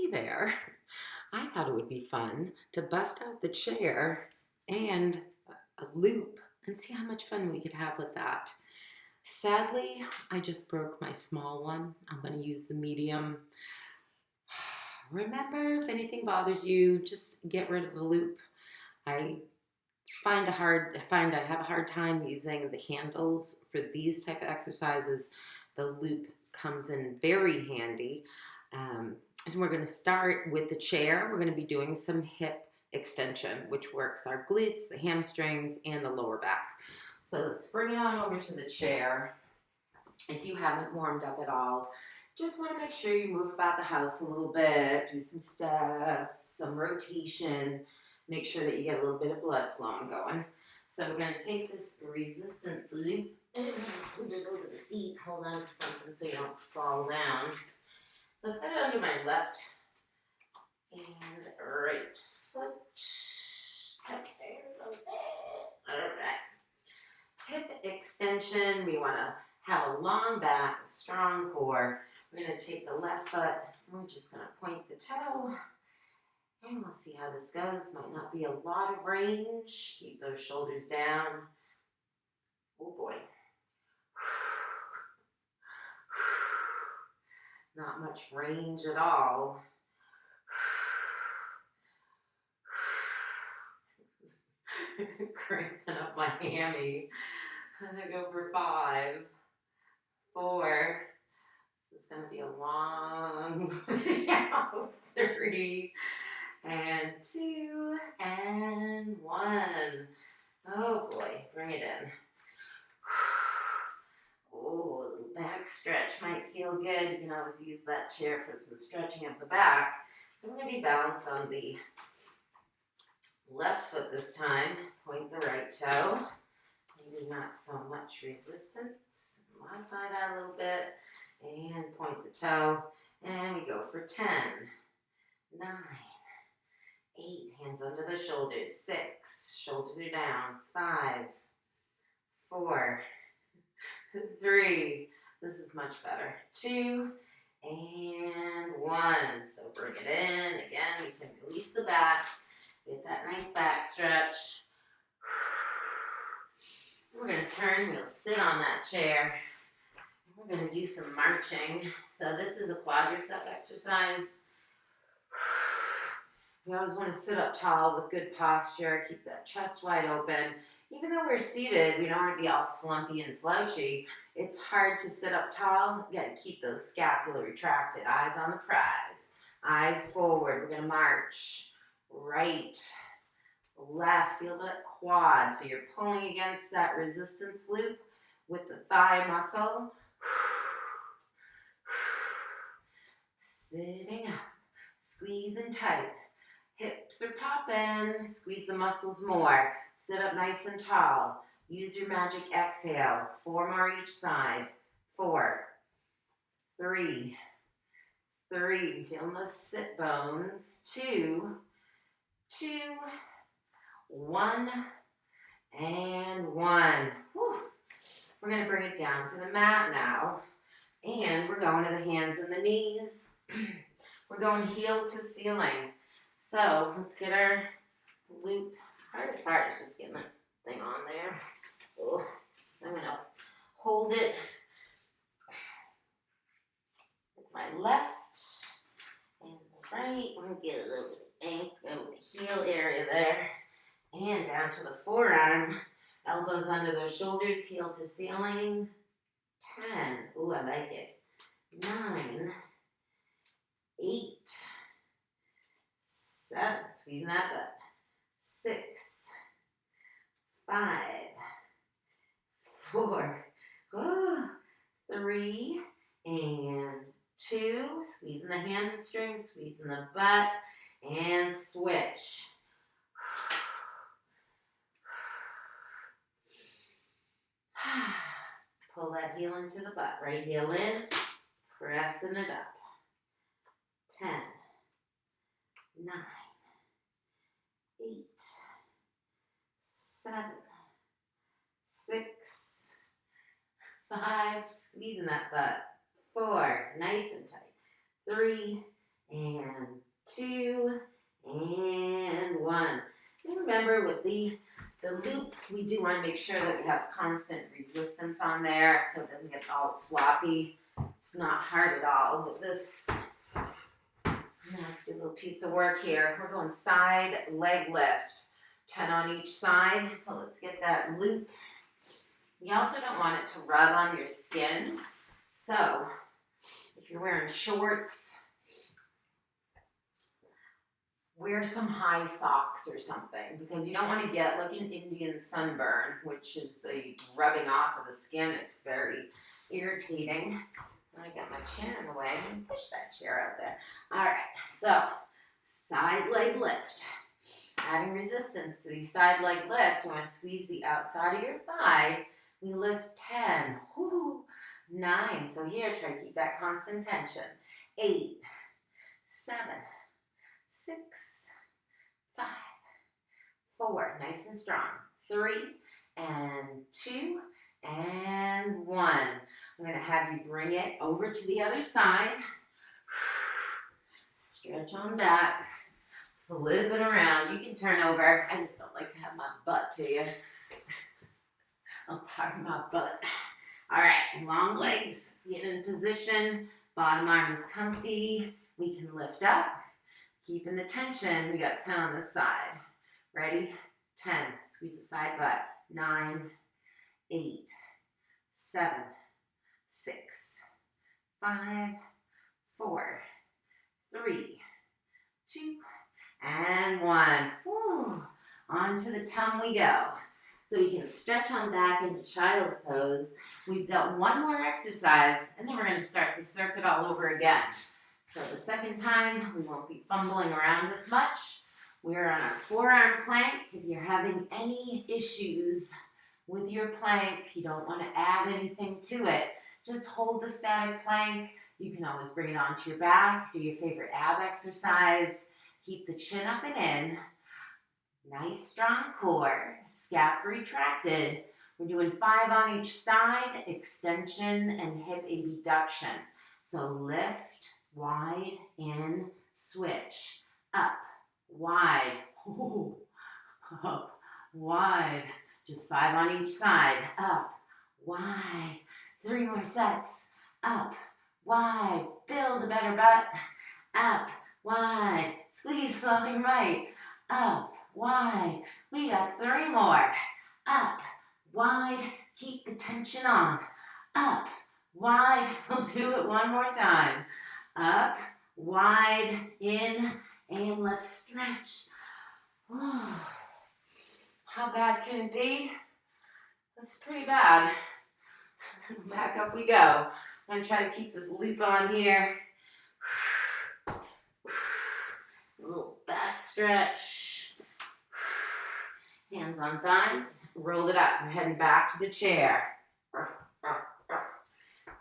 Hey there. I thought it would be fun to bust out the chair and a loop and see how much fun we could have with that. Sadly, I just broke my small one. I'm going to use the medium. Remember, if anything bothers you, just get rid of the loop. I I have a hard time using the handles for these type of exercises. The loop comes in very handy. So we're going to start with the chair. We're going to be doing some hip extension, which works our glutes, the hamstrings, and the lower back. So let's bring it on over to the chair. If you haven't warmed up at all, just want to make sure you move about the house a little bit, do some steps, some rotation, make sure that you get a little bit of blood flowing going. So we're going to take this resistance loop and put it over the feet, hold on to something so you don't fall down. So I've got it under my left and right foot. Okay, all right. Hip extension, we want to have a long back, a strong core. We're going to take the left foot, and we're just going to point the toe, and we'll see how this goes. Might not be a lot of range. Keep those shoulders down. Oh boy. Not much range at all. Cramping up my hammy. I'm going to go for 5, 4. This is going to be a long 3 and 2 and 1. Oh boy, bring it in. Oh, a little back stretch might feel good. You can always use that chair for some stretching of the back. So I'm going to be balanced on the left foot this time. Point the right toe. Maybe not so much resistance. Modify that a little bit. And point the toe. And we go for 10, 9, 8. Hands under the shoulders. 6. Shoulders are down. 5, 4, 3. This is much better. 2 and 1. So bring it in. Again, you can release the back. Get that nice back stretch. We're going to turn. We'll sit on that chair. We're going to do some marching. So this is a quadricep exercise. We always want to sit up tall with good posture. Keep that chest wide open. Even though we're seated, we don't want to be all slumpy and slouchy. It's hard to sit up tall. You got to keep those scapula retracted. Eyes on the prize. Eyes forward. We're going to march. Right, left. Feel that quad. So you're pulling against that resistance loop with the thigh muscle. Sitting up. Squeezing tight. Hips are popping. Squeeze the muscles more. Sit up nice and tall. Use your magic exhale. 4 more each side. 4, 3, feeling those sit bones. 2, 1, and 1. Whew. We're going to bring it down to the mat now. And we're going to the hands and the knees. We're going heel to ceiling. So let's get our loop. Hardest part is just getting that thing on there. Oh, I'm going to hold it with my left and right. We're going to get a little heel area there. And down to the forearm. Elbows under those shoulders. Heel to ceiling. 10. Ooh, I like it. 9. 8. 7. Squeezing that butt. 6. 5. 4. 3. And 2. Squeezing the hamstring. Squeezing the butt. And switch. Pull that heel into the butt. Right heel in. Pressing it up. 10. 9. 8. 7. 6. 5. Squeezing that butt. 4. Nice and tight. 3. and 2, and 1. And remember, with the loop, we do want to make sure that we have constant resistance on there so it doesn't get all floppy. It's not hard at all, but this nasty little piece of work here. We're going side leg lift, 10 on each side. So let's get that loop. You also don't want it to rub on your skin. So if you're wearing shorts, wear some high socks or something, because you don't want to get like an Indian sunburn, which is a rubbing off of the skin. It's very irritating. I got my chair in the way. I'm going to push that chair out there. All right, so side leg lift. Adding resistance to these side leg lifts, you want to squeeze the outside of your thigh. We lift 10, whoo, 9. So here, try to keep that constant tension. 8, 7, 6, 5, 4, nice and strong. 3, and 2, and 1. I'm going to have you bring it over to the other side. Stretch on back. Flip it around. You can turn over. I just don't like to have my butt to you. I'll pardon my butt. All right, long legs. Get in position. Bottom arm is comfy. We can lift up. Keeping the tension. We got 10 on this side. Ready? 10. Squeeze the side butt. 9, 8, 7, 6, 5, 4, 3, 2, and 1. Woo. Onto the tongue we go. So we can stretch on back into child's pose. We've got one more exercise, and then we're going to start the circuit all over again. So the second time, we won't be fumbling around as much. We're on our forearm plank. If you're having any issues with your plank, you don't want to add anything to it, just hold the static plank. You can always bring it onto your back, do your favorite ab exercise. Keep the chin up and in. Nice strong core, scap retracted. We're doing 5 on each side, extension and hip abduction. So lift, wide, in, switch, up, wide, ooh, up, wide. Just 5 on each side, up, wide. 3 more sets, up, wide. Build a better butt, up, wide. Squeeze along your right, up, wide. We got 3 more, up, wide. Keep the tension on, up, wide. We'll do it one more time. Up, wide, in, and let's stretch. Oh, how bad can it be? That's pretty bad. Back up we go. I'm going to try to keep this loop on here. A little back stretch. Hands on thighs. Roll it up. We're heading back to the chair. All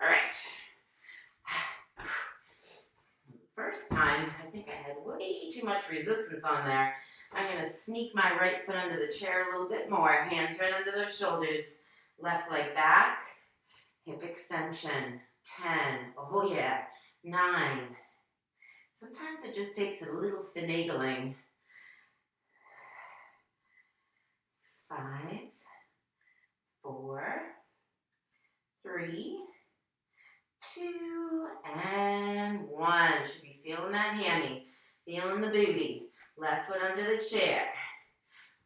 right. First time, I think I had way too much resistance on there. I'm going to sneak my right foot under the chair a little bit more. Hands right under those shoulders. Left leg back. Hip extension. 10. Oh yeah. 9. Sometimes it just takes a little finagling. 5, 4, 3, 2, and 1. Should be feeling that hammy. Feeling the booty. Left foot under the chair.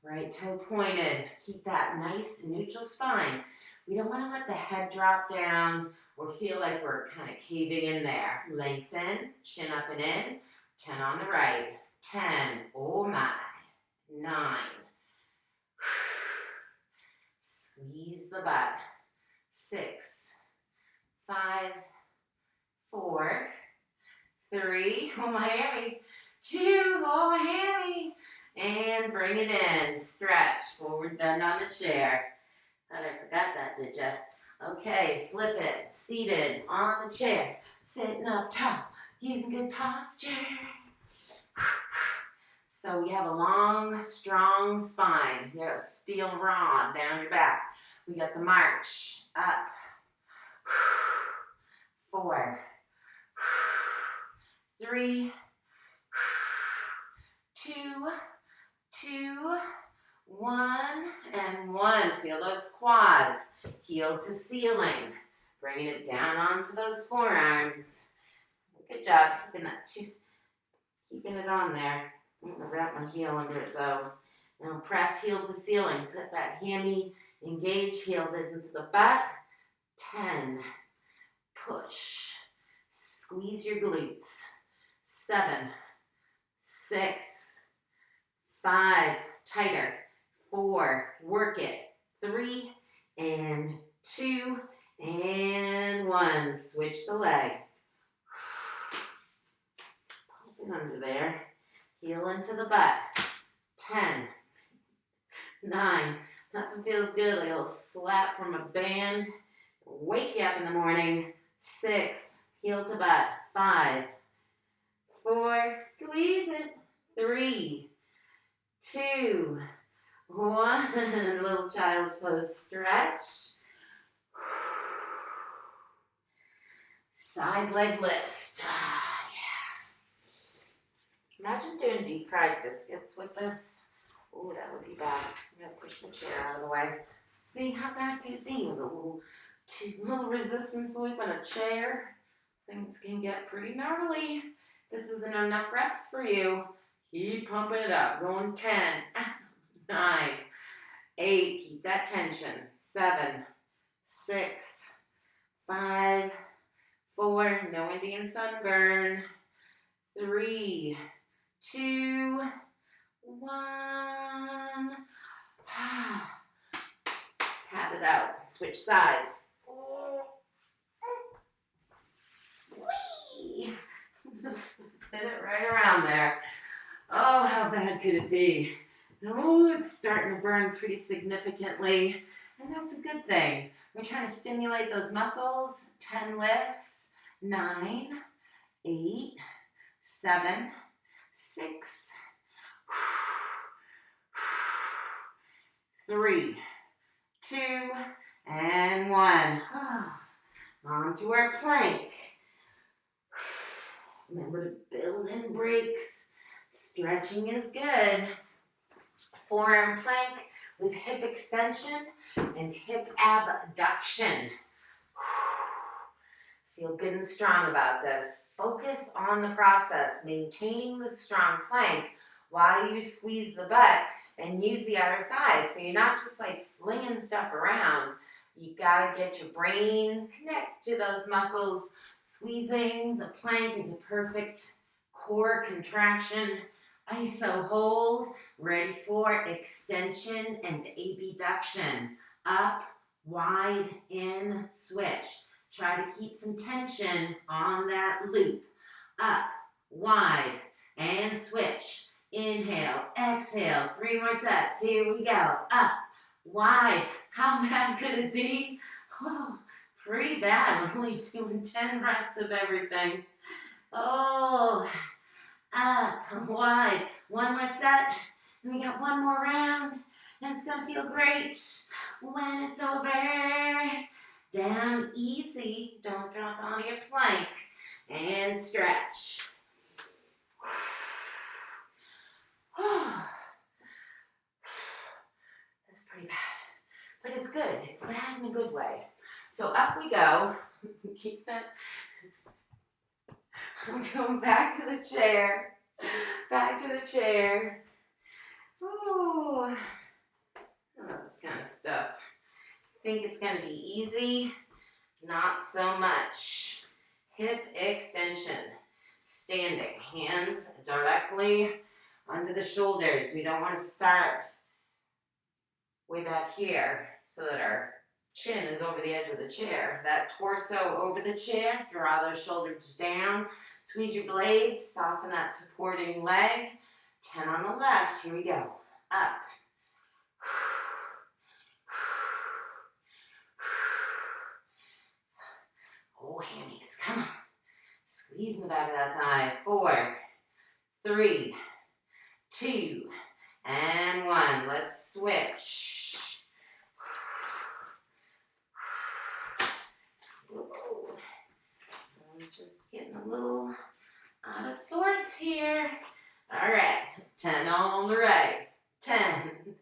Right toe pointed. Keep that nice neutral spine. We don't want to let the head drop down or feel like we're kind of caving in there. Lengthen, chin up and in. 10 on the right. 10. Oh my. 9. Squeeze the butt. 6, 5, 4, 3. Oh my hammy. 2. Oh my hammy. And bring it in. Stretch. Forward bend on the chair. Thought I forgot that, did ya? Okay, flip it. Seated on the chair. Sitting up tall. Using good posture. So we have a long, strong spine. You got a steel rod down your back. We got the march. Up. 4, 3, 2, 2, 1, and 1. Feel those quads. Heel to ceiling. Bringing it down onto those forearms. Good job keeping it on there. I'm going to wrap my heel under it though. Now press heel to ceiling. Put that hammy engaged heel into the butt. 10. Push. Squeeze your glutes. 7, 6, 5. Tighter. 4. Work it. 3 and 2 and 1. Switch the leg. Pop it under there. Heel into the butt. 10, 9. Nothing feels good like a little slap from a band. Wake you up in the morning. 6. Heel to butt. 5, 4. Squeeze it. 3, 2, 1. Little child's pose stretch. Side leg lift. Yeah. Imagine doing deep fried biscuits with this. Oh, that would be bad. I'm going to push my chair out of the way. See how bad could it be with a little resistance loop on a chair? Things can get pretty gnarly. This isn't enough reps for you. Keep pumping it up. Going 10, 9, 8. Keep that tension. 7, 6, 5, 4. No Indian sunburn. 3, 2, 1. Pat it out. Switch sides. Whee! Just fit it right around there. Oh, how bad could it be? Oh, it's starting to burn pretty significantly, and that's a good thing. We're trying to stimulate those muscles. 10 lifts. 9, 8, 7, 6, 3, 2, and 1. On to our plank. Remember to build in breaks. Stretching is good. Forearm plank with hip extension and hip abduction. Feel good and strong about this. Focus on the process, maintaining the strong plank while you squeeze the butt and use the outer thighs. So you're not just like flinging stuff around. You gotta get your brain connect to those muscles. Squeezing the plank is a perfect core contraction. Iso hold, ready for extension and abduction. Up, wide, in, switch. Try to keep some tension on that loop. Up, wide, and switch. Inhale, exhale, 3 more sets. Here we go. Up, wide. How bad could it be? Oh, pretty bad. We're only doing 10 reps of everything. Oh, up, wide. 1 more set. And we got 1 more round. And it's going to feel great when it's over. Down easy. Don't drop onto your plank. And stretch. That's pretty bad. But it's good. It's bad in a good way. So up we go. Keep that. I'm going back to the chair. Back to the chair. Ooh. I love this kind of stuff. Think it's going to be easy? Not so much. Hip extension. Standing. Hands directly under the shoulders. We don't want to start way back here so that our chin is over the edge of the chair. That torso over the chair. Draw those shoulders down. Squeeze your blades. Soften that supporting leg. 10 on the left. Here we go. Up. Oh, hammies. Come on. Squeeze in the back of that thigh. 4, 3, 2, and 1. Let's switch. Whoa. I'm just getting a little out of sorts here. All right. 10 on the right. 10,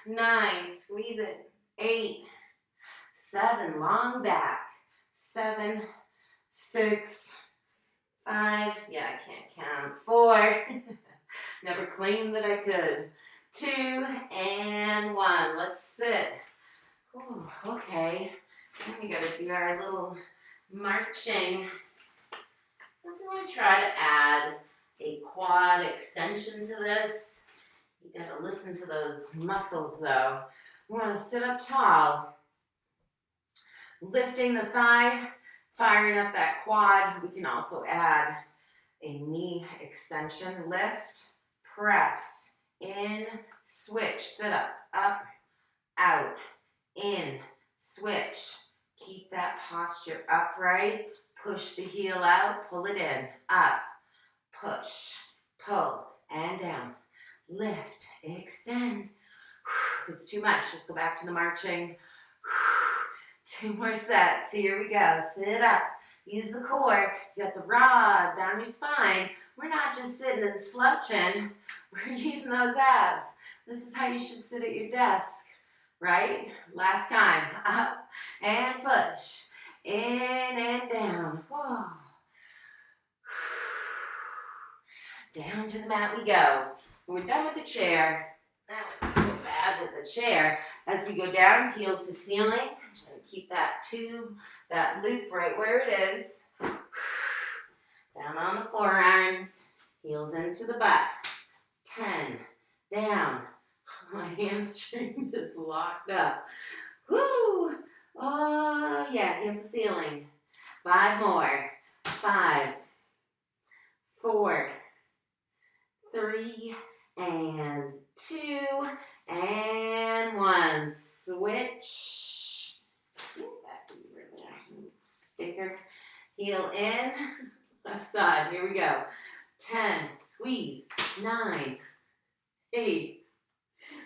9, squeeze it. 8, 7, long back. 7, 6, 5, yeah, I can't count. 4, never claimed that I could. 2, and 1. Let's sit. Ooh, okay. Then we gotta do our little marching. If you want to try to add a quad extension to this, you gotta listen to those muscles though. We want to sit up tall, lifting the thigh, firing up that quad. We can also add a knee extension. Lift, press, in, switch, sit up, out, in, switch. Keep that posture upright. Push the heel out, pull it in, up, push, pull, and down. Lift, extend. If it's too much, just go back to the marching. 2 more sets. Here we go. Sit up. Use the core. You got the rod down your spine. We're not just sitting and slouching. We're using those abs. This is how you should sit at your desk, right? Last time. Up and push. In and down. Whoa. Down to the mat we go. When we're done with the chair, that wasn't so bad with the chair. As we go down, heel to ceiling, try to keep that tube, that loop right where it is. Down on the forearms, heels into the butt. 10, down. My hamstring is locked up. Woo! Oh, yeah, hit the ceiling. 5 more. 5, 4, 3, and 2, and 1. Switch. Sticker. Heel in. Left side. Here we go. 10. Squeeze. 9, 8,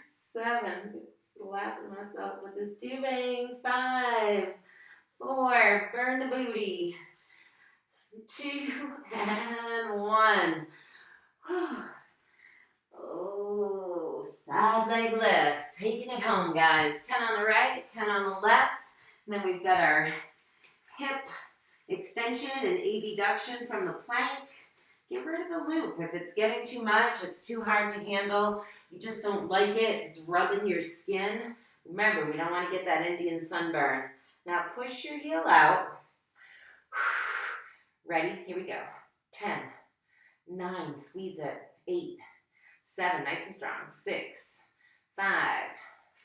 7. Slapping myself with this tubing. 5, 4. Burn the booty. 2, and 1. Oh, side leg lift. Taking it home, guys. 10 on the right, 10 on the left. And then we've got our hip extension and abduction from the plank. Get rid of the loop. If it's getting too much, it's too hard to handle, you just don't like it, it's rubbing your skin. Remember, we don't want to get that Indian sunburn. Now push your heel out. Ready? Here we go. 10, 9, squeeze it. 8, 7, nice and strong. 6, 5,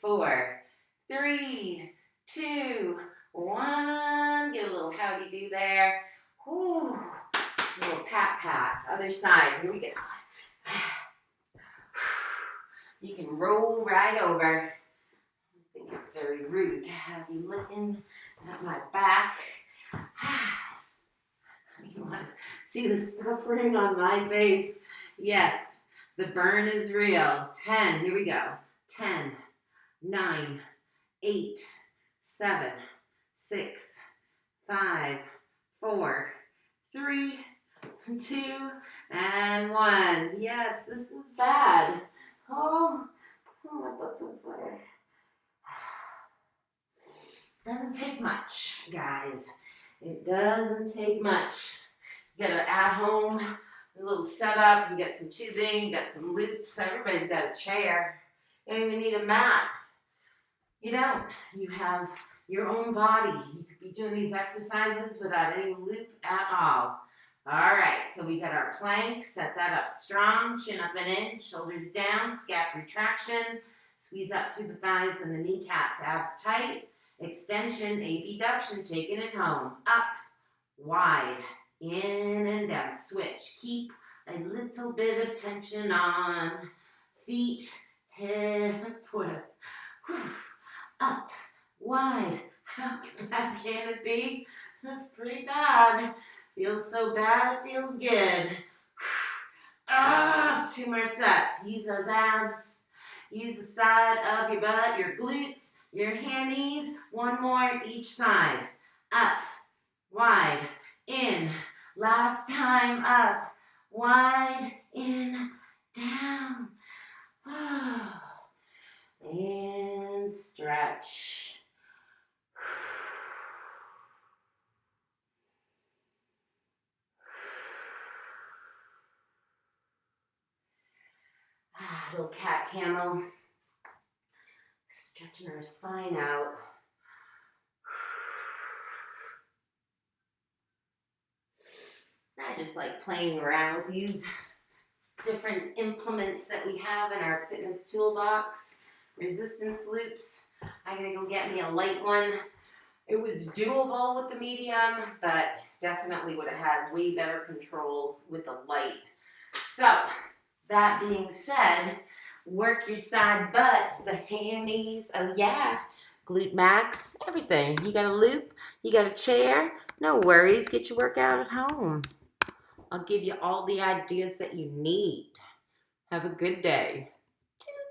4, 3, 2, 1. Give a little howdy do there. Whew. A little pat pat. Other side. Here we go. You can roll right over. I think it's very rude to have you looking at my back. You want to see the suffering on my face? Yes, the burn is real. 10, here we go. 10, 9, 8, 7, 6, 5, 4, 3, 2, and 1. Yes, this is bad. Oh, my butt's on fire. Doesn't take much, guys. It doesn't take much. You got an at-home, a little setup, you got some tubing, you got some loops, everybody's got a chair. You don't even need a mat. You don't. You have your own body. You could be doing these exercises without any loop at all. All right, so we got our plank, set that up strong, chin up and in, shoulders down, scap retraction, squeeze up through the thighs and the kneecaps, abs tight, extension, abduction, taking it home, up, wide, in and down, switch, keep a little bit of tension on, feet, hip width, up, wide, how bad can it be? That's pretty bad. Feels so bad, it feels good. 2 more sets. Use those abs. Use the side of your butt, your glutes, your hammies. 1 more each side. Up, wide, in. Last time, up, wide, in, down. Little cat camo. Stretching our spine out. I just like playing around with these different implements that we have in our fitness toolbox. Resistance loops. I'm gonna go get me a light one. It was doable with the medium, but definitely would have had way better control with the light. So, that being said, work your side butt, the hammies, oh yeah, glute max, everything. You got a loop, you got a chair, no worries, get your workout at home. I'll give you all the ideas that you need. Have a good day.